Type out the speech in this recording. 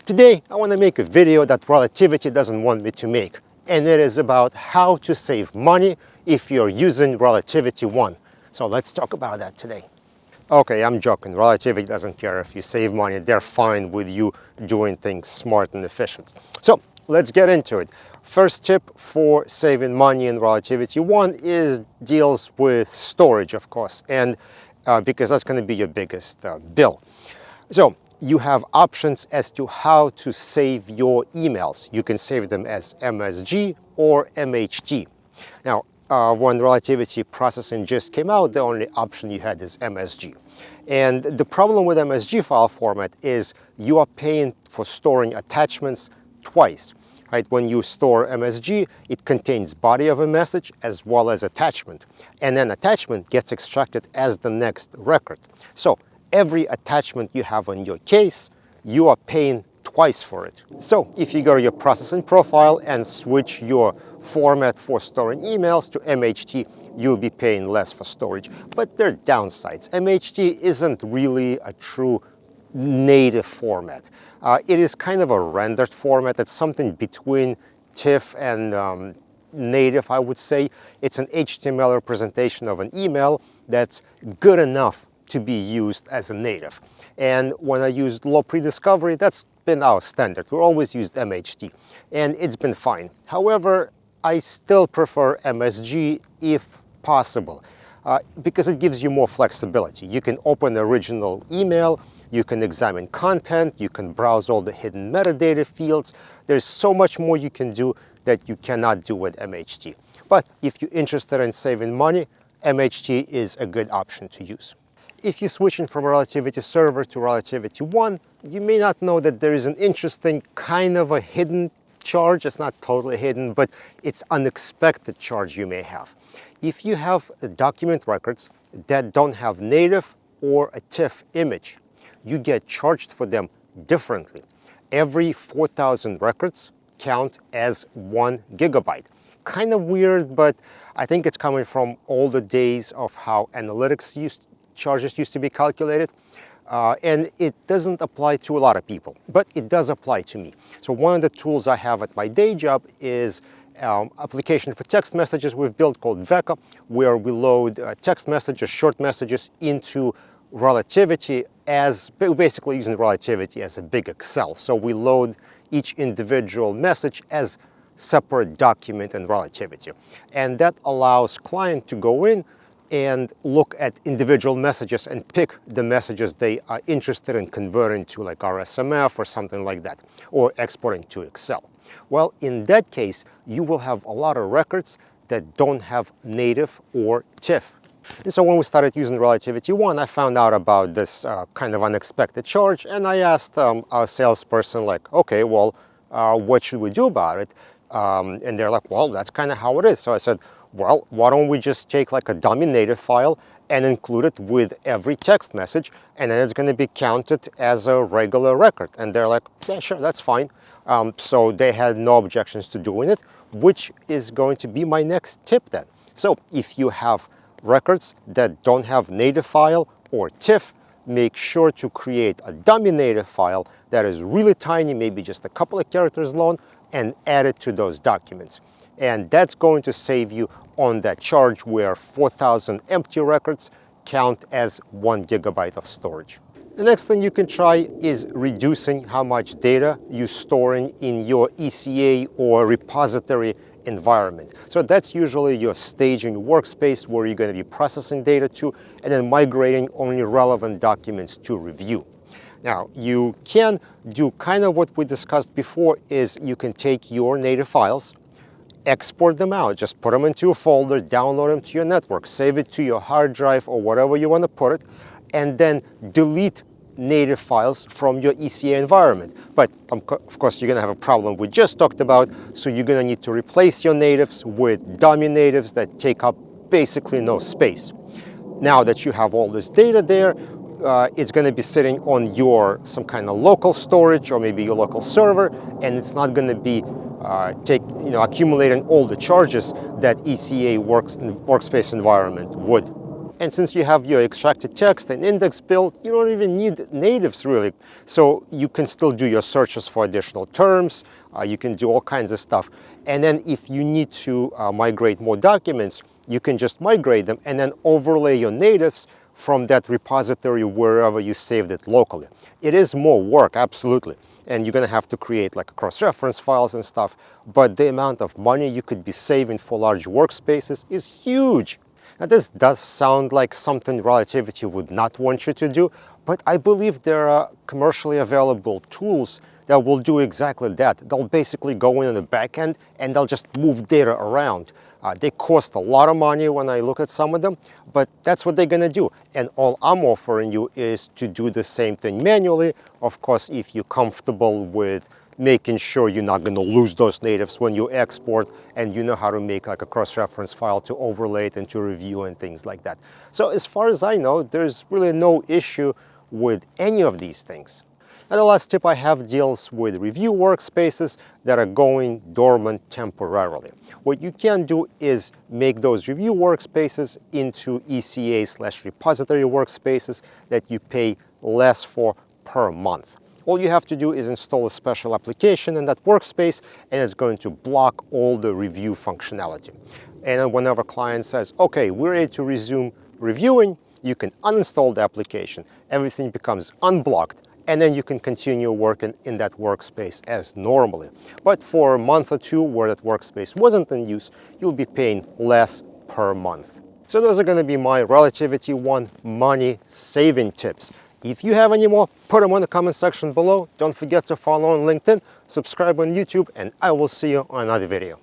Today, I want to make a video that Relativity doesn't want me to make, and it is about how to save money if you're using RelativityOne. So let's talk about that today. Okay, I'm joking. Relativity doesn't care if you save money. They're fine with you doing things smart and efficient. So let's get into it. First tip for saving money in RelativityOne deals with storage, of course, and because that's going to be your biggest bill. So you have options as to how to save your emails. You can save them as MSG or MHD. Now, when Relativity Processing just came out, the only option you had is MSG. And the problem with MSG file format is you are paying for storing attachments twice. Right? When you store MSG, it contains body of a message as well as attachment. And then attachment gets extracted as the next record. So every attachment you have on your case, you are paying twice for it. So if you go to your processing profile and switch your format for storing emails to MHD, you'll be paying less for storage. But there are downsides. MHD isn't really a true native format. It is kind of a rendered format. It's something between TIFF and native, I would say. It's an HTML representation of an email that's good enough to be used as a native. And when I used low pre-discovery, that's been our standard. We always used MHD, and it's been fine. However, I still prefer MSG if possible, because it gives you more flexibility. You can open the original email, you can examine content, you can browse all the hidden metadata fields. There's so much more you can do that you cannot do with MHD. But if you're interested in saving money, MHD is a good option to use. If you're switching from Relativity Server to RelativityOne, you may not know that there is an interesting kind of a hidden charge. It's not totally hidden, but it's unexpected charge you may have. If you have document records that don't have native or a TIFF image, you get charged for them differently. Every 4,000 records count as 1 gigabyte. Kind of weird, but I think it's coming from all the days of how analytics charges used to be calculated. And it doesn't apply to a lot of people, but it does apply to me. So one of the tools I have at my day job is application for text messages we've built called Veka, where we load text messages, short messages into Relativity as basically using Relativity as a big Excel. So we load each individual message as separate document in Relativity. And that allows client to go in and look at individual messages and pick the messages they are interested in converting to, like RSMF or something like that, or exporting to Excel. Well, in that case, you will have a lot of records that don't have native or TIFF. And so when we started using RelativityOne, I found out about this kind of unexpected charge, and I asked our salesperson, like, okay, well, what should we do about it? And they're like, well, that's kind of how it is. So I said, well, why don't we just take like a dummy native file and include it with every text message, and then it's going to be counted as a regular record. And they're like, yeah, sure, that's fine. So they had no objections to doing it, which is going to be my next tip then. So if you have records that don't have native file or TIFF, make sure to create a dummy native file that is really tiny, maybe just a couple of characters long, and add it to those documents. And that's going to save you on that charge where 4,000 empty records count as 1 gigabyte of storage. The next thing you can try is reducing how much data you're storing in your ECA or repository environment. So that's usually your staging workspace where you're going to be processing data to and then migrating only relevant documents to review. Now, you can do kind of what we discussed before, is you can take your native files, export them out, just put them into a folder, download them to your network, save it to your hard drive or whatever you want to put it, and then delete native files from your ECA environment. But of course, you're going to have a problem we just talked about, so you're going to need to replace your natives with dummy natives that take up basically no space. Now that you have all this data there, it's going to be sitting on some kind of local storage or maybe your local server, and it's not going to be accumulating all the charges that ECA workspace environment would. And since you have your extracted text and index built, you don't even need natives really. So you can still do your searches for additional terms. You can do all kinds of stuff. And then if you need to migrate more documents, you can just migrate them and then overlay your natives from that repository wherever you saved it locally. It is more work, absolutely. And you're going to have to create like cross-reference files and stuff. But the amount of money you could be saving for large workspaces is huge. Now, this does sound like something Relativity would not want you to do, but I believe there are commercially available tools that will do exactly that. They'll basically go in on the back end and they'll just move data around. They cost a lot of money when I look at some of them, but that's what they're going to do. And all I'm offering you is to do the same thing manually. Of course, if you're comfortable with making sure you're not going to lose those natives when you export, and you know how to make like a cross-reference file to overlay it and to review and things like that. So as far as I know, there's really no issue with any of these things. And the last tip I have deals with review workspaces that are going dormant temporarily. What you can do is make those review workspaces into ECA/repository workspaces that you pay less for per month. All you have to do is install a special application in that workspace, and it's going to block all the review functionality. And then whenever a client says, okay, we're ready to resume reviewing, you can uninstall the application. Everything becomes unblocked, and then you can continue working in that workspace as normally. But for a month or two where that workspace wasn't in use, you'll be paying less per month. So those are going to be my RelativityOne money saving tips. If you have any more, put them in the comment section below. Don't forget to follow on LinkedIn, subscribe on YouTube, and I will see you on another video.